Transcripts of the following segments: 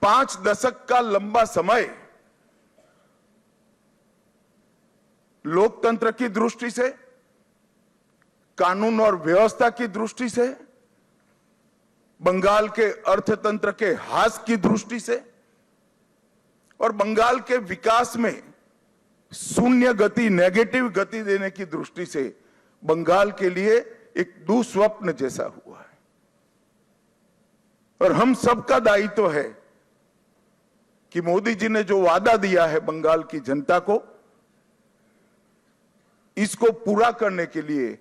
5 दशक का लंबा समय लोकतंत्र की दृष्टि से, कानून और व्यवस्था की दृष्टि से, बंगाल के अर्थतंत्र के ह्रास की दृष्टि से और बंगाल के विकास में शून्य गति, नेगेटिव गति देने की दृष्टि से बंगाल के लिए एक दुस्वप्न जैसा हुआ है। और हम सबका दायित्व है कि मोदी जी ने जो वादा दिया है बंगाल की जनता को, इसको पूरा करने के लिए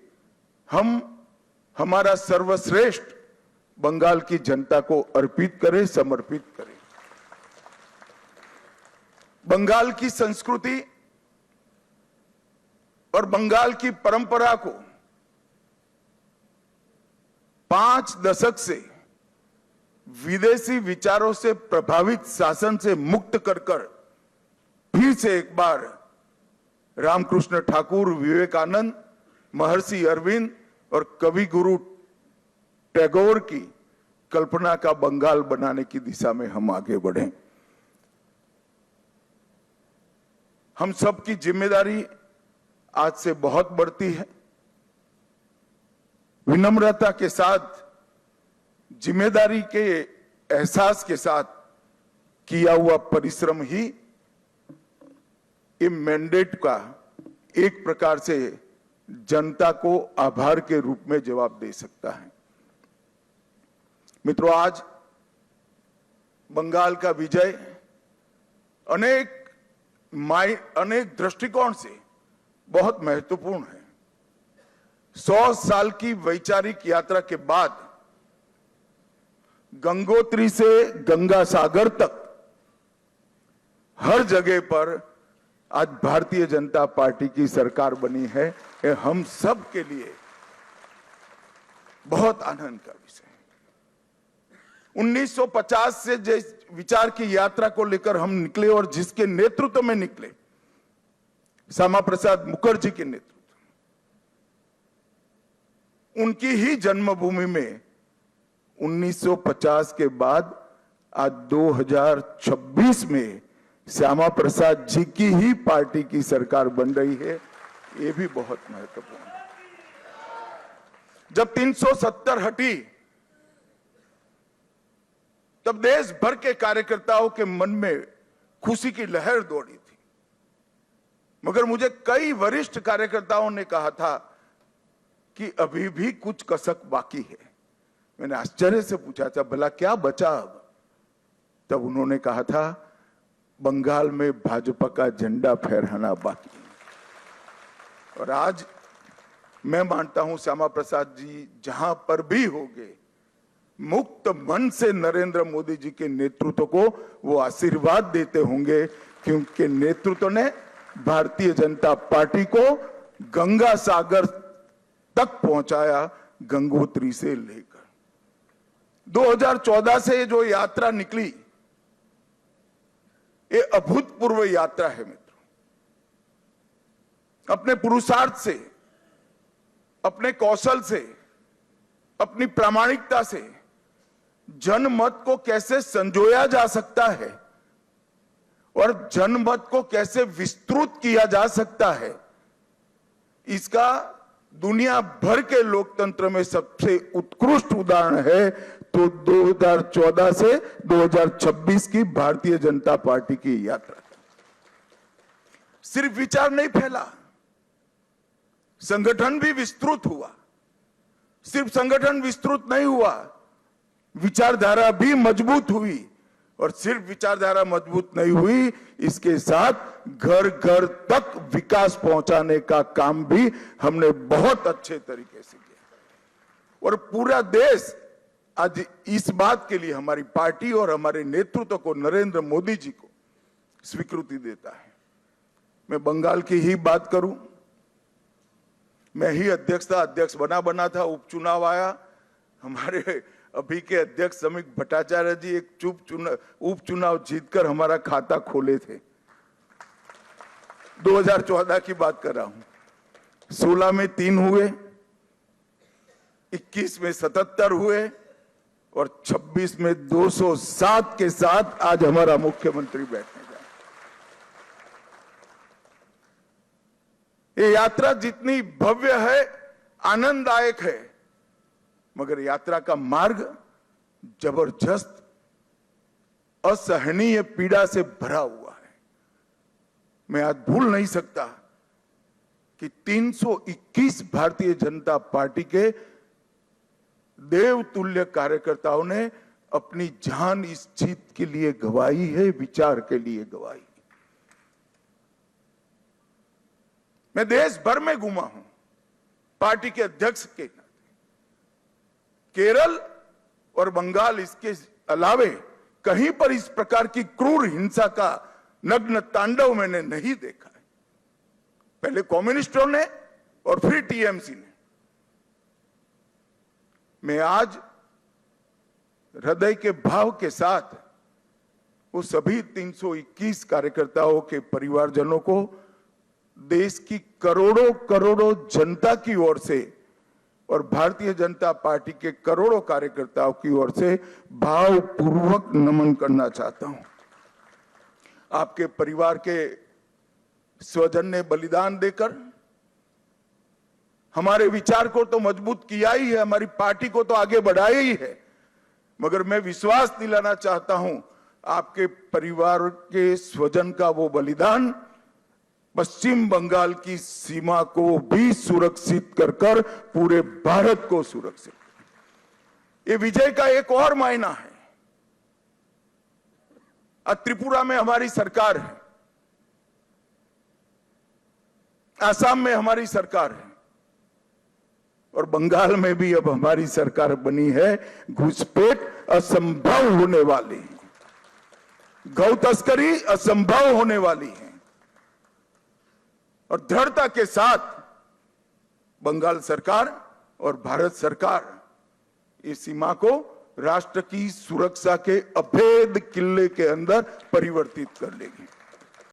हम हमारा सर्वश्रेष्ठ बंगाल की जनता को अर्पित करें, समर्पित करें। बंगाल की संस्कृति और बंगाल की परंपरा को 5 दशक से विदेशी विचारों से प्रभावित शासन से मुक्त कर फिर से एक बार रामकृष्ण ठाकुर, विवेकानंद, महर्षि अरविंद और कवि गुरु टैगोर की कल्पना का बंगाल बनाने की दिशा में हम आगे बढ़ें। हम सबकी जिम्मेदारी आज से बहुत बढ़ती है। विनम्रता के साथ, जिम्मेदारी के एहसास के साथ किया हुआ परिश्रम ही इस मैंडेट का एक प्रकार से जनता को आभार के रूप में जवाब दे सकता है। मित्रों, आज बंगाल का विजय अनेक दृष्टिकोण से बहुत महत्वपूर्ण है। 100 साल की वैचारिक यात्रा के बाद गंगोत्री से गंगा सागर तक हर जगह पर आज भारतीय जनता पार्टी की सरकार बनी है। ये हम सब के लिए बहुत आनंद का विषय है। 1950 से जिस विचार की यात्रा को लेकर हम निकले और जिसके नेतृत्व में निकले, श्यामा प्रसाद मुखर्जी के नेतृत्व, उनकी ही जन्मभूमि में 1950 के बाद आज 2026 में श्यामा प्रसाद जी की ही पार्टी की सरकार बन रही है। ये भी बहुत महत्वपूर्ण है। जब 370 हटी तब देश भर के कार्यकर्ताओं के मन में खुशी की लहर दौड़ी थी, मगर मुझे कई वरिष्ठ कार्यकर्ताओं ने कहा था कि अभी भी कुछ कसक बाकी है। मैंने आश्चर्य से पूछा था, भला क्या बचा अब? तब उन्होंने कहा था, बंगाल में भाजपा का झंडा फहराना बाकी है। और आज मैं मानता हूं श्यामा प्रसाद जी जहां पर भी होंगे, मुक्त मन से नरेंद्र मोदी जी के नेतृत्व को वो आशीर्वाद देते होंगे, क्योंकि नेतृत्व ने भारतीय जनता पार्टी को गंगा सागर तक पहुंचाया, गंगोत्री से लेकर 2014 से जो यात्रा निकली, ये अभूतपूर्व यात्रा है मित्रों। अपने पुरुषार्थ से, अपने कौशल से, अपनी प्रामाणिकता से जनमत को कैसे संजोया जा सकता है और जनमत को कैसे विस्तृत किया जा सकता है, इसका दुनिया भर के लोकतंत्र में सबसे उत्कृष्ट उदाहरण है तो 2014 से 2026 की भारतीय जनता पार्टी की यात्रा। सिर्फ विचार नहीं फैला, संगठन भी विस्तृत हुआ। सिर्फ संगठन विस्तृत नहीं हुआ, विचारधारा भी मजबूत हुई। और सिर्फ विचारधारा मजबूत नहीं हुई, इसके साथ घर घर तक विकास पहुंचाने का काम भी हमने बहुत अच्छे तरीके से किया। और पूरा देश आज इस बात के लिए हमारी पार्टी और हमारे नेतृत्व को, नरेंद्र मोदी जी को स्वीकृति देता है। मैं बंगाल की ही बात करूं, मैं ही अध्यक्ष बना था, उपचुनाव आया, हमारे अभी के अध्यक्ष समीक भट्टाचार्य जी एक उपचुनाव जीतकर हमारा खाता खोले थे। 2014 की बात कर रहा हूं। 16 में 3 हुए, 21 में 77 हुए, और 26 में 207 के साथ आज हमारा मुख्यमंत्री बैठने जा रहे। ये यात्रा जितनी भव्य है, आनंददायक है, मगर यात्रा का मार्ग जबरदस्त असहनीय पीड़ा से भरा हुआ है। मैं आज भूल नहीं सकता कि 321 भारतीय जनता पार्टी के देवतुल्य कार्यकर्ताओं ने अपनी जान इस जीत के लिए गंवाई है, विचार के लिए गंवाई। मैं देश भर में घूमा हूं पार्टी के अध्यक्ष के नाते। केरल और बंगाल इसके अलावे कहीं पर इस प्रकार की क्रूर हिंसा का नग्न तांडव मैंने नहीं देखा है। पहले कम्युनिस्टों ने और फिर टीएमसी ने। मैं आज हृदय के भाव के साथ वो सभी 321 कार्यकर्ताओं के परिवारजनों को देश की करोड़ों करोड़ों जनता की ओर से और भारतीय जनता पार्टी के करोड़ों कार्यकर्ताओं की ओर से भावपूर्वक नमन करना चाहता हूं। आपके परिवार के स्वजन ने बलिदान देकर हमारे विचार को तो मजबूत किया ही है, हमारी पार्टी को तो आगे बढ़ाया ही है, मगर मैं विश्वास दिलाना चाहता हूं आपके परिवार के स्वजन का वो बलिदान पश्चिम बंगाल की सीमा को भी सुरक्षित कर पूरे भारत को सुरक्षित। ये विजय का एक और मायना है। आज त्रिपुरा में हमारी सरकार है, आसाम में हमारी सरकार है और बंगाल में भी अब हमारी सरकार बनी है। घुसपैठ असंभव होने वाली है, गौ तस्करी असंभव होने वाली है और दृढ़ता के साथ बंगाल सरकार और भारत सरकार इस सीमा को राष्ट्र की सुरक्षा के अभेद किले के अंदर परिवर्तित कर लेगी।